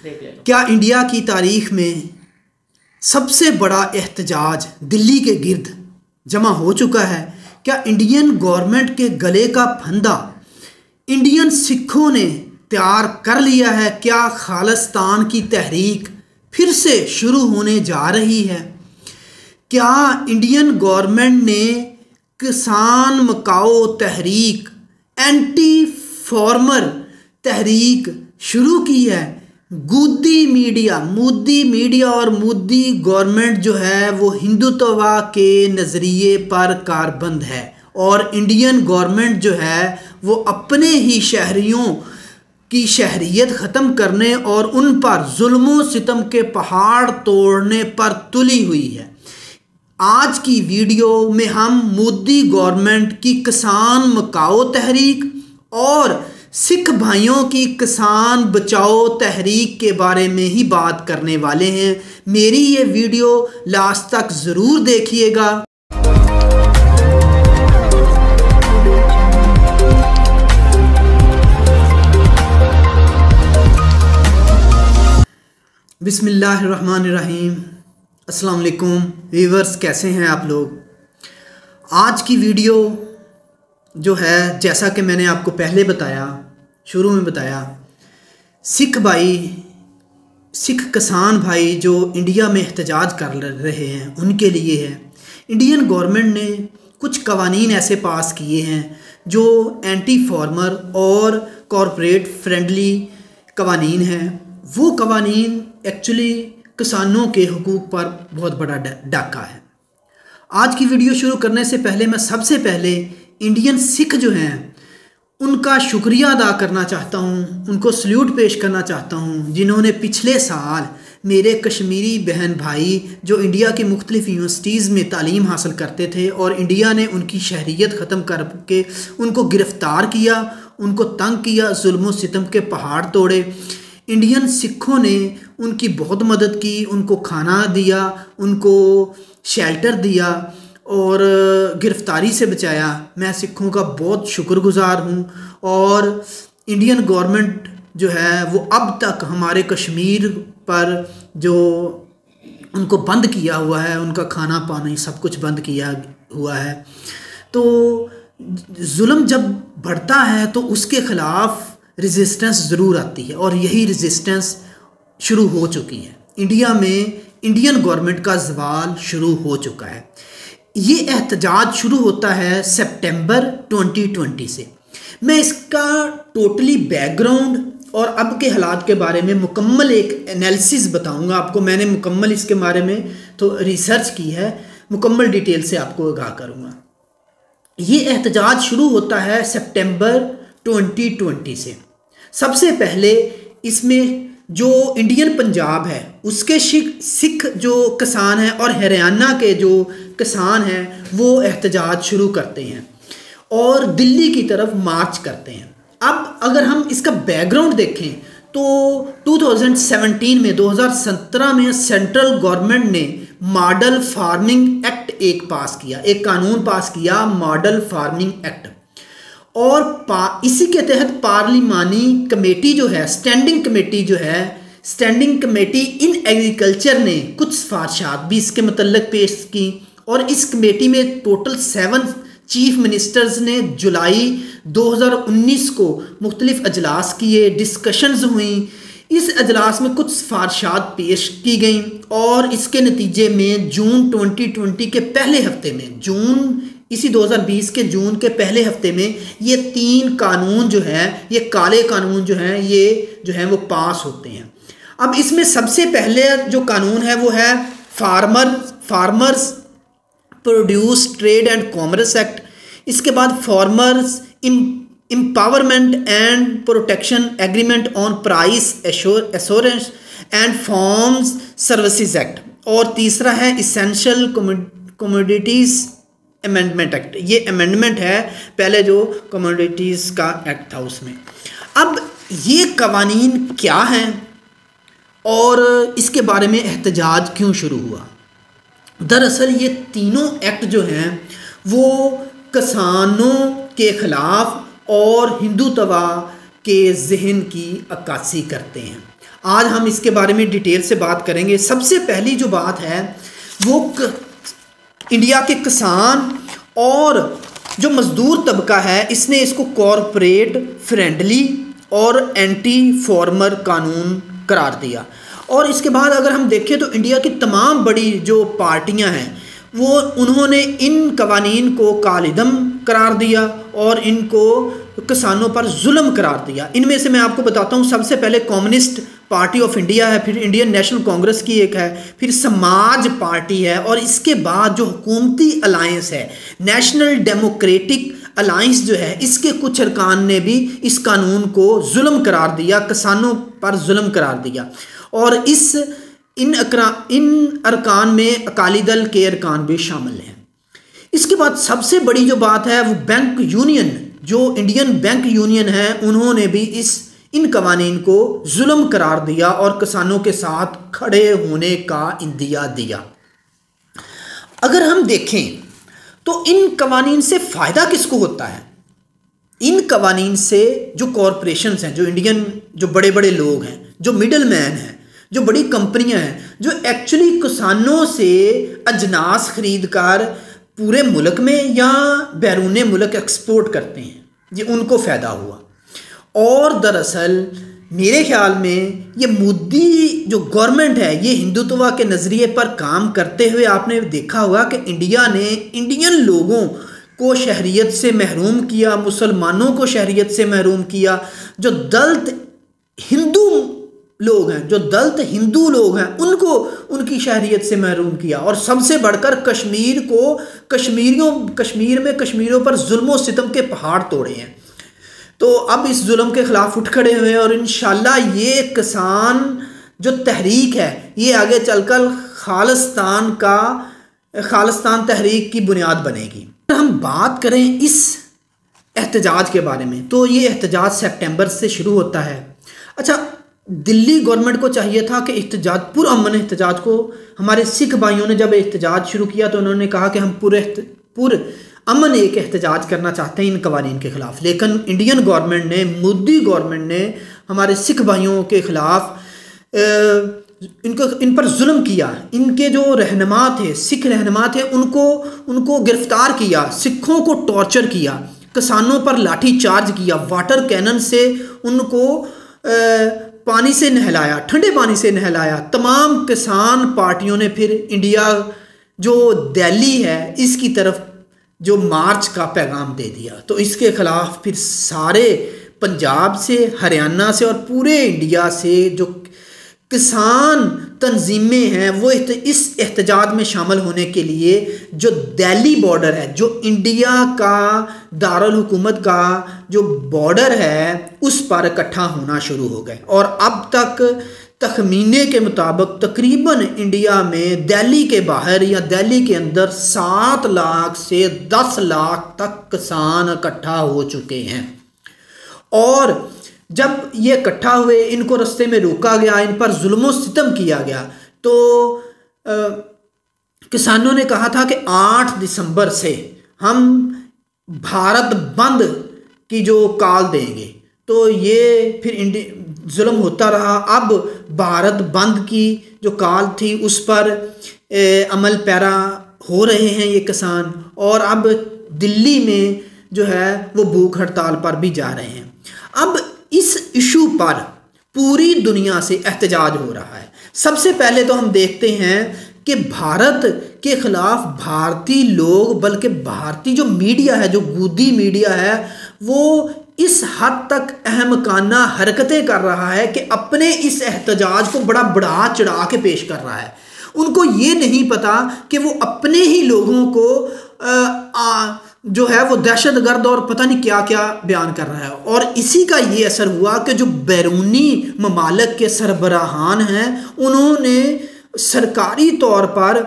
देख लेना। क्या इंडिया की तारीख में सबसे बड़ा एहतजाज दिल्ली के गिर्द जमा हो चुका है? क्या इंडियन गवर्नमेंट के गले का फंदा इंडियन सिखों ने तैयार कर लिया है? क्या खालिस्तान की तहरीक फिर से शुरू होने जा रही है? क्या इंडियन गवर्नमेंट ने किसान मकाओ तहरीक, एंटी फार्मर तहरीक शुरू की है? मोदी मीडिया और मोदी गवर्नमेंट जो है वो हिंदुत्व के नज़रिए पर कारबंद है और इंडियन गवर्नमेंट जो है वो अपने ही शहरियों की शहरियत ख़त्म करने और उन पर जुल्मों सितम के पहाड़ तोड़ने पर तुली हुई है। आज की वीडियो में हम मोदी गवर्नमेंट की किसान मकाओ तहरीक और सिख भाइयों की किसान बचाओ तहरीक के बारे में ही बात करने वाले हैं। मेरी ये वीडियो लास्ट तक ज़रूर देखिएगा। बिस्मिल्लाहिर्रहमानिर्रहीम। अस्सलाम वालेकुम व्यूअर्स, कैसे हैं आप लोग? आज की वीडियो जो है, जैसा कि मैंने आपको पहले बताया, शुरू में बताया, सिख किसान भाई जो इंडिया में एहतजाज कर रहे हैं उनके लिए है। इंडियन गवर्नमेंट ने कुछ कवानीन ऐसे पास किए हैं जो एंटी फार्मर और कॉरपोरेट फ्रेंडली कवानीन हैं। वो कवानीन एक्चुअली किसानों के हुकूक पर बहुत बड़ा डाका है। आज की वीडियो शुरू करने से पहले मैं सबसे पहले इंडियन सिख जो हैं उनका शुक्रिया अदा करना चाहता हूं, उनको सल्यूट पेश करना चाहता हूं, जिन्होंने पिछले साल मेरे कश्मीरी बहन भाई जो इंडिया की मुख्तलिफ़ यूनिवर्सिटीज़ में तालीम हासिल करते थे और इंडिया ने उनकी शहरियत ख़त्म करके उनको गिरफ़्तार किया, उनको तंग किया, जुल्म सितम के पहाड़ तोड़े। इंडियन सिखों ने उनकी बहुत मदद की, उनको खाना दिया, उनको शेल्टर दिया और गिरफ़्तारी से बचाया। मैं सिखों का बहुत शुक्रगुज़ार हूँ और इंडियन गवर्नमेंट जो है वो अब तक हमारे कश्मीर पर जो उनको बंद किया हुआ है, उनका खाना पानी सब कुछ बंद किया हुआ है। तो जुल्म जब बढ़ता है तो उसके ख़िलाफ़ रेजिस्टेंस ज़रूर आती है और यही रेजिस्टेंस शुरू हो चुकी है। इंडिया में इंडियन गवर्नमेंट का ज़वाल शुरू हो चुका है। ये एहतजाज शुरू होता है सितंबर 2020 से। मैं इसका टोटली बैकग्राउंड और अब के हालात के बारे में मुकम्मल एक एनालिसिस बताऊंगा आपको। मैंने मुकम्मल इसके बारे में तो रिसर्च की है, मुकम्मल डिटेल से आपको आगाह करूंगा। ये एहतजाज शुरू होता है सितंबर 2020 से। सबसे पहले इसमें जो इंडियन पंजाब है उसके सिख जो किसान हैं और हरियाणा के जो किसान हैं वो एहतजाज शुरू करते हैं और दिल्ली की तरफ मार्च करते हैं। अब अगर हम इसका बैकग्राउंड देखें तो 2017 में सेंट्रल गवर्नमेंट ने मॉडल फार्मिंग एक्ट एक कानून पास किया, मॉडल फार्मिंग एक्ट। और इसी के तहत पार्लिमानी कमेटी जो है, स्टैंडिंग कमेटी इन एग्रीकल्चर ने कुछ सिफारिशात भी इसके मतलब पेश की और इस कमेटी में टोटल 7 चीफ मिनिस्टर्स ने जुलाई 2019 को मुख्तलिफ अजलास किए, डिस्कशंस हुई। इस अजलास में कुछ सिफारिशात पेश की गई और इसके नतीजे में जून 2020 के पहले हफ्ते में, इसी 2020 के जून के पहले हफ्ते में ये 3 कानून जो है, ये काले कानून जो हैं, ये जो हैं वो पास होते हैं। अब इसमें सबसे पहले जो कानून है वो है farmers produce trade and commerce act. इसके बाद farmers empowerment and protection agreement on price assurance and farms services act. और तीसरा है इसेंशियल कमोडिटीज़ अमेंडमेंट एक्ट। ये अमेंडमेंट है पहले जो कमोडिटीज़ का एक्ट था उसमें। अब ये कवानीन क्या हैं और इसके बारे में एहतजाज क्यों शुरू हुआ? दरअसल ये तीनों एक्ट जो हैं वो किसानों के ख़िलाफ़ और हिंदुत्व के जहन की अक्कासी करते हैं। आज हम इसके बारे में डिटेल से बात करेंगे। सबसे पहली जो बात है वो इंडिया के किसान और जो मज़दूर तबका है इसने इसको कॉरपोरेट फ्रेंडली और एंटी फार्मर कानून करार दिया। और इसके बाद अगर हम देखें तो इंडिया की तमाम बड़ी जो पार्टियां हैं वो उन्होंने इन कवानीन को कालिदम करार दिया और इनको किसानों पर जुल्म करार दिया। इनमें से मैं आपको बताता हूँ, सबसे पहले कम्युनिस्ट पार्टी ऑफ इंडिया है, फिर इंडियन नेशनल कांग्रेस की एक है, फिर समाज पार्टी है, और इसके बाद जो हुकूमती अलायंस है नेशनल डेमोक्रेटिक अलायंस जो है, इसके कुछ अरकान ने भी इस कानून को जुल्म करार दिया, किसानों पर जुल्म करार दिया। और इन अरकान में अकाली दल के अरकान भी शामिल हैं। इसके बाद सबसे बड़ी जो बात है वो बैंक यूनियन, जो इंडियन बैंक यूनियन है, उन्होंने भी इन कवानीन को जुल्म करार दिया और किसानों के साथ खड़े होने का इंदिया दिया। अगर हम देखें तो इन कवानीन से फ़ायदा किसको होता है? इन कवानीन से जो कॉरपोरेशंस हैं, जो इंडियन जो बड़े बड़े लोग हैं, जो मिडल मैन हैं, जो बड़ी कंपनियां हैं, जो एक्चुअली किसानों से अजनास खरीद कर पूरे मुल्क में या बैरून मुल्क एक्सपोर्ट करते हैं, ये उनको फ़ायदा हुआ। और दरअसल मेरे ख्याल में ये मोदी जो गवर्नमेंट है ये हिंदुत्व के नज़रिए पर काम करते हुए आपने देखा होगा कि इंडिया ने इंडियन लोगों को शहरियत से महरूम किया, मुसलमानों को शहरियत से महरूम किया, जो दलित हिंदू लोग हैं, जो दलित हिंदू लोग हैं, उनको उनकी शहरियत से महरूम किया। और सबसे बढ़कर कश्मीर में कश्मीरियों पर जुल्म सितम के पहाड़ तोड़े हैं। तो अब इस जुल्म के ख़िलाफ़ उठ खड़े हुए हैं और इंशाल्लाह ये किसान जो तहरीक है ये आगे चलकर खालिस्तान तहरीक की बुनियाद बनेगी। हम बात करें इस एहतजाज के बारे में तो ये एहतजाज सितंबर से शुरू होता है। अच्छा, दिल्ली गवर्नमेंट को चाहिए था कि एहतजाज पुरअमन एहतजाज को, हमारे सिख भाइयों ने जब एहतजाज शुरू किया तो उन्होंने कहा कि हम पुरअमन एक एहतजाज करना चाहते हैं इन कवानीन के ख़िलाफ़। लेकिन इंडियन गवर्नमेंट ने, मोदी गवर्नमेंट ने हमारे सिख भाइयों के ख़िलाफ़ इन पर जुल्म किया। इनके जो रहनुमा थे, सिख रहनुमा थे, उनको गिरफ्तार किया, सिखों को टॉर्चर किया, किसानों पर लाठी चार्ज किया, वाटर कैनन से उनको पानी से नहलाया, ठंडे पानी से नहलाया। तमाम किसान पार्टियों ने फिर इंडिया जो दिल्ली है इसकी तरफ जो मार्च का पैगाम दे दिया। तो इसके ख़िलाफ़ फिर सारे पंजाब से, हरियाणा से और पूरे इंडिया से जो किसान तंजीमें हैं वो इस एहतजाज में शामिल होने के लिए जो दिल्ली बॉर्डर है, जो इंडिया का दारुल हुकूमत का जो बॉर्डर है उस पर इकट्ठा होना शुरू हो गए। और अब तक तखमीने के मुताबिक तकरीबन इंडिया में दिल्ली के बाहर या दिल्ली के अंदर 7 लाख से 10 लाख तक किसान इकट्ठा हो चुके हैं। और जब ये इकट्ठा हुए, इनको रास्ते में रोका गया, इन पर जुल्म सितम किया गया, तो किसानों ने कहा था कि 8 दिसंबर से हम भारत बंद की जो कॉल देंगे। तो ये फिर जुल्म होता रहा। अब भारत बंद की जो कॉल थी उस पर अमल पैरा हो रहे हैं ये किसान, और अब दिल्ली में जो है वो भूख हड़ताल पर भी जा रहे हैं। अब इस इशू पर पूरी दुनिया से एहतजाज हो रहा है। सबसे पहले तो हम देखते हैं कि भारत के ख़िलाफ़ भारतीय लोग, बल्कि भारतीय जो मीडिया है, जो गोदी मीडिया है, वो इस हद तक अहमकाना हरकतें कर रहा है कि अपने इस एहतजाज को बड़ा बढ़ा चढ़ा के पेश कर रहा है। उनको ये नहीं पता कि वो अपने ही लोगों को जो है वो दहशतगर्द और पता नहीं क्या क्या बयान कर रहा है। और इसी का ये असर हुआ कि जो बैरूनी ममालिक के सरबराहान हैं उन्होंने सरकारी तौर पर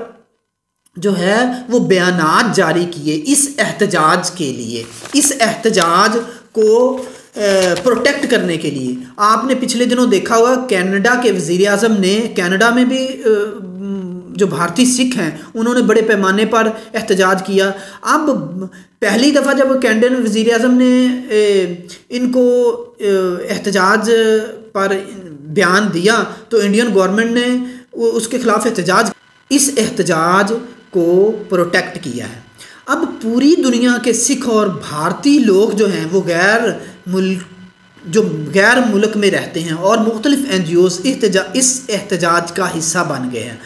जो है वो बयानात जारी किए इस एहतजाज के लिए, इस एहतजाज को प्रोटेक्ट करने के लिए। आपने पिछले दिनों देखा होगा कनाडा के वज़ीर आज़म ने, कनाडा में भी जो भारतीय सिख हैं उन्होंने बड़े पैमाने पर एहतजाज किया। अब पहली दफ़ा जब कनाडा वज़ीर आज़म ने इनको एहतजाज पर बयान दिया तो इंडियन गवर्नमेंट ने उसके ख़िलाफ़ एहतजाज, इस एहतजाज को प्रोटेक्ट किया है। अब पूरी दुनिया के सिख और भारतीय लोग जो हैं वो गैर मुल्क में रहते हैं और मुख्तलिफ NGOs इस एहतजाज का हिस्सा बन गए हैं।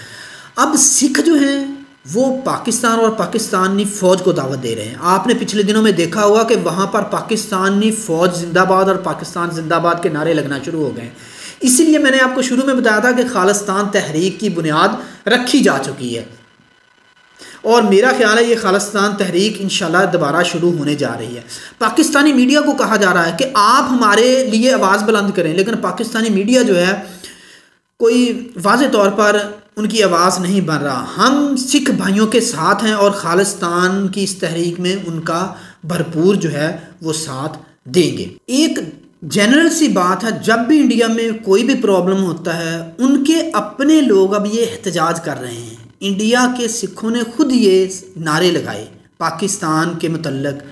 अब सिख जो हैं वो पाकिस्तान और पाकिस्तानी फ़ौज को दावत दे रहे हैं। आपने पिछले दिनों में देखा होगा कि वहाँ पर पाकिस्तानी फ़ौज जिंदाबाद और पाकिस्तान जिंदाबाद के नारे लगना शुरू हो गए। इसीलिए मैंने आपको शुरू में बताया था कि खालिस्तान तहरीक की बुनियाद रखी जा चुकी है और मेरा ख्याल है ये खालिस्तान तहरीक इंशाल्लाह दोबारा शुरू होने जा रही है। पाकिस्तानी मीडिया को कहा जा रहा है कि आप हमारे लिए आवाज़ बुलंद करें, लेकिन पाकिस्तानी मीडिया जो है कोई वाज़े तौर पर उनकी आवाज़ नहीं बन रहा। हम सिख भाइयों के साथ हैं और खालिस्तान की इस तहरीक में उनका भरपूर जो है वो साथ देंगे। एक जनरल सी बात है, जब भी इंडिया में कोई भी प्रॉब्लम होता है उनके अपने लोग अब ये एहतजाज कर रहे हैं। इंडिया के सिखों ने खुद ये नारे लगाए पाकिस्तान के मुतल्लक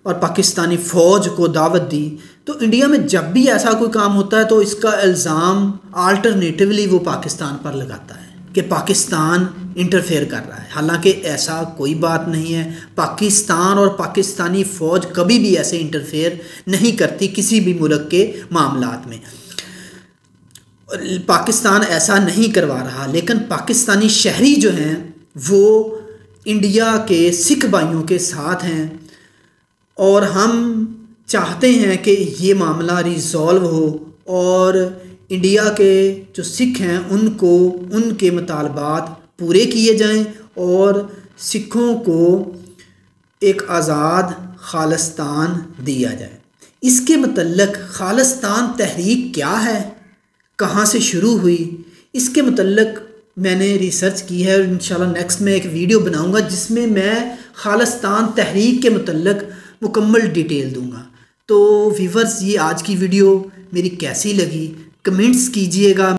और पाकिस्तानी फ़ौज को दावत दी। तो इंडिया में जब भी ऐसा कोई काम होता है तो इसका इल्ज़ाम अल्टरनेटिवली वो पाकिस्तान पर लगाता है कि पाकिस्तान इंटरफेयर कर रहा है। हालांकि ऐसा कोई बात नहीं है। पाकिस्तान और पाकिस्तानी फ़ौज कभी भी ऐसे इंटरफेयर नहीं करती किसी भी मुल्क के मामलात में। पाकिस्तान ऐसा नहीं करवा रहा, लेकिन पाकिस्तानी शहरी जो हैं वो इंडिया के सिख भाइयों के साथ हैं और हम चाहते हैं कि ये मामला रिज़ॉल्व हो और इंडिया के जो सिख हैं उनको उनके मुतालबात पूरे किए जाएं और सिखों को एक आज़ाद खालिस्तान दिया जाए। इसके मुतल्लक खालिस्तान तहरीक क्या है, कहाँ से शुरू हुई, इसके मुतल्लक मैंने रिसर्च की है। इंशाल्लाह नेक्स्ट में एक वीडियो बनाऊंगा जिसमें मैं खालिस्तान तहरीक के मुतल्लक मुकम्मल डिटेल दूंगा। तो व्यूअर्स, ये आज की वीडियो मेरी कैसी लगी कमेंट्स कीजिएगा।